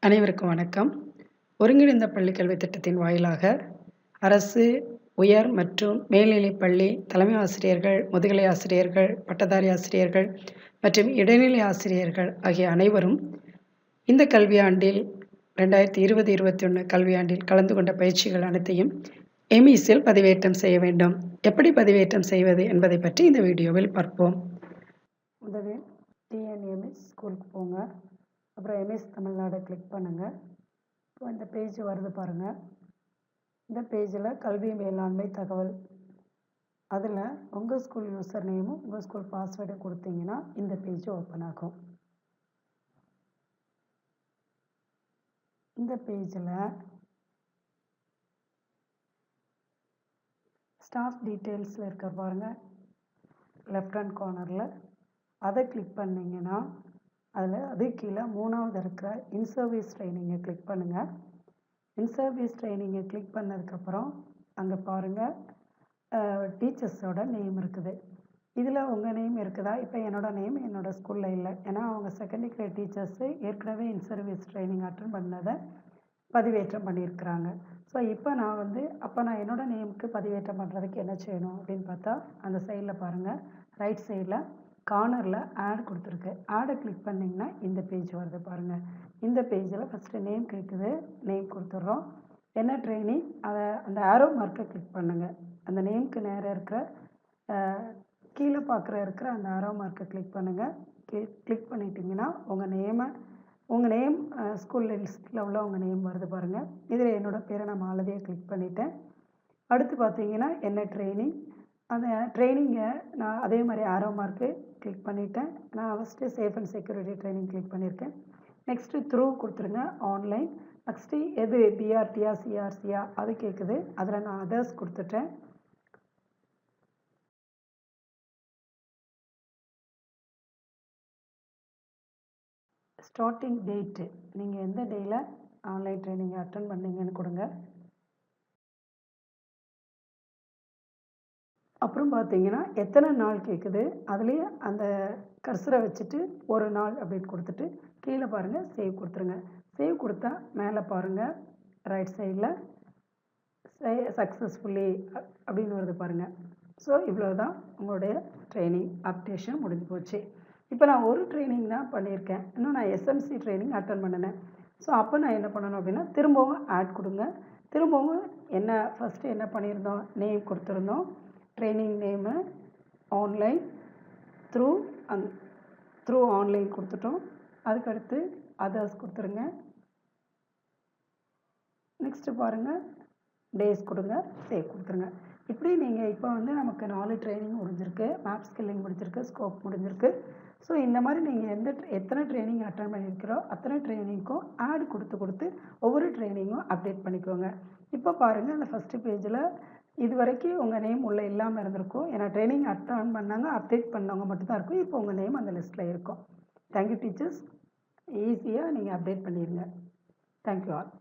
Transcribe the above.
அனைவருக்கும் வணக்கம். ஒருங்கிணைந்த பள்ளி கல்வி திட்டத்தின் வாயிலாக அரசு, உயர் மற்றும் மேல்நிலைப் பள்ளி தலைமை ஆசிரியர்கள், முதுகலை ஆசிரியர்கள், பட்டதாரி ஆசிரியர்கள் மற்றும் இடைநிலை ஆசிரியர்கள் ஆகிய அனைவரும் இந்த கல்வியாண்டில் 2020-21 கல்வியாண்டில் கலந்து கொண்ட பயிற்சிகள் அனைத்தையும் எம்இஸில் பதிவேற்றம் செய்ய வேண்டும். எப்படி பதிவேற்றம் செய்வது என்பதை பற்றி இந்த வீடியோவில் பார்ப்போம். முதலில் டிஎன்எம்எஸ் ஸ்கூலுக்கு போங்க. அப்புறம் எம்எஸ் தமிழ்நாடு கிளிக் பண்ணுங்கள். இப்போ இந்த பேஜ் வருது பாருங்கள். இந்த பேஜில் கல்வி மேலாண்மை தகவல், அதில் உங்கள் ஸ்கூல் யூசர் நேமும் உங்கள் ஸ்கூல் பாஸ்வேர்டும் கொடுத்தீங்கன்னா இந்த பேஜ் ஓப்பன் ஆகும். இந்த பேஜில் ஸ்டாஃப் டீட்டெயில்ஸில் இருக்க பாருங்கள், லெஃப்ட் ஹேண்ட் கார்னரில் அதை கிளிக் பண்ணிங்கன்னா அது கீழே மூணாவது இருக்கிற இன்சர்வீஸ் ட்ரைனிங்கை கிளிக் பண்ணுங்கள். இன்சர்வீஸ் ட்ரைனிங்கை கிளிக் பண்ணதுக்கப்புறம் அங்கே பாருங்கள் டீச்சர்ஸோட நேம் இருக்குது. இதில் உங்கள் நேம் இருக்குதா? இப்போ என்னோடய நேம் என்னோடய ஸ்கூலில் இல்லை, ஏன்னா அவங்க செகண்டரி கிரேட் டீச்சர்ஸு ஏற்கனவே இன்சர்வீஸ் ட்ரைனிங் அட்டன் பண்ணதை பதிவேற்றம் பண்ணியிருக்கிறாங்க. ஸோ இப்போ நான் என்னோடய நேமுக்கு பதிவேற்றம் பண்ணுறதுக்கு என்ன செய்யணும் அப்படின்னு பார்த்தா, அந்த சைடில் பாருங்கள், ரைட் சைடில் கார்னரில் ஆட் கொடுத்துருக்கு. ஆடை கிளிக் பண்ணிங்கன்னா இந்த பேஜ் வருது பாருங்கள். இந்த பேஜில் ஃபஸ்ட்டு நேம் கேட்குது, நேம் கொடுத்துட்றோம். என்ன ட்ரைனிங், அதை அந்த ஆரோ மார்க்கை கிளிக் பண்ணுங்கள். அந்த நேமுக்கு நேராக இருக்கிற கீழே இருக்கிற அந்த ஆரோ மார்க்கை கிளிக் பண்ணுங்கள். கிளிக் பண்ணிட்டீங்கன்னா உங்கள் நேம் ஸ்கூல் லிஸ்ட்டில் உள்ள உங்கள் நேம் வருது பாருங்கள். இதில் என்னோடய பேரை நான் மாலதியை கிளிக் பண்ணிட்டேன். அடுத்து பார்த்தீங்கன்னா என்ன ட்ரைனிங், அந்த ட்ரைனிங்கை நான் அதே மாதிரி ஆரோ மார்க்கு கிளிக் பண்ணிட்டேன். நான் first safe and security training click பண்ணியிருக்கேன். நெக்ஸ்ட்டு த்ரூ கொடுத்துருங்க, ஆன்லைன். நெக்ஸ்ட்டு எது பிஆர்டியா சிஆர்சியா அது கேட்குது, அதில் நான் அதர்ஸ் கொடுத்துட்டேன். ஸ்டார்டிங் டேட்டு, நீங்கள் எந்த டேயில் ஆன்லைன் ட்ரைனிங் அட்டன் பண்ணீங்கன்னு கொடுங்க. அப்புறம் பார்த்தீங்கன்னா எத்தனை நாள் கேட்குது, அதுலேயே அந்த கர்சரை வச்சுட்டு ஒரு நாள் அப்படின்னு கொடுத்துட்டு கீழே பாருங்கள் சேவ் கொடுத்துருங்க. சேவ் கொடுத்தா மேலே பாருங்கள் ரைட் சைடில் சக்ஸஸ்ஃபுல்லி அப்படின்னு வருது பாருங்கள். ஸோ இவ்வளோ தான் உங்களுடைய ட்ரைனிங் அப்டேஷன் முடிஞ்சு போச்சு. இப்போ நான் ஒரு ட்ரைனிங் தான் பண்ணியிருக்கேன், இன்னும் நான் எஸ்எம்சி ட்ரைனிங் அட்டன் பண்ணினேன். ஸோ அப்போ நான் என்ன பண்ணணும் அப்படின்னா திரும்பவும் ஆட் கொடுங்க. திரும்பவும் ஃபஸ்ட்டு என்ன பண்ணியிருந்தோம், நேம் கொடுத்துருந்தோம், training name online through online கொடுத்துட்டோம். அதுக்கடுத்து அதர்ஸ் கொடுத்துருங்க. நெக்ஸ்ட்டு பாருங்கள் டேஸ் கொடுங்க, சேவ் கொடுத்துருங்க. இப்படி நீங்கள் இப்போ நமக்கு 4 ட்ரைனிங் முடிஞ்சிருக்கு. மேப் ஸ்கில்லிங் முடிஞ்சிருக்கு, ஸ்கோப் முடிஞ்சிருக்கு. ஸோ இந்த மாதிரி நீங்கள் எத்தனை ட்ரைனிங் அட்டன் பண்ணியிருக்கிறோ அத்தனை ட்ரைனிங்க்கும் ஆட் கொடுத்து ஒவ்வொரு ட்ரைனிங்கும் அப்டேட் பண்ணிக்கோங்க. இப்போ பாருங்கள் அந்த ஃபஸ்ட்டு பேஜில் இது வரைக்கும் உங்கள் நேம் உள்ளே இல்லாமல் இருந்திருக்கும், ஏன்னா ட்ரைனிங் அட்டன் பண்ணாங்க அப்டேட் பண்ணவங்க மட்டும்தான் இருக்கும். இப்போ உங்கள் நேம் அந்த லிஸ்ட்டில் இருக்கும். தேங்க்யூ டீச்சர்ஸ், ஈஸியாக நீங்கள் அப்டேட் பண்ணிடுங்க. Thank you all.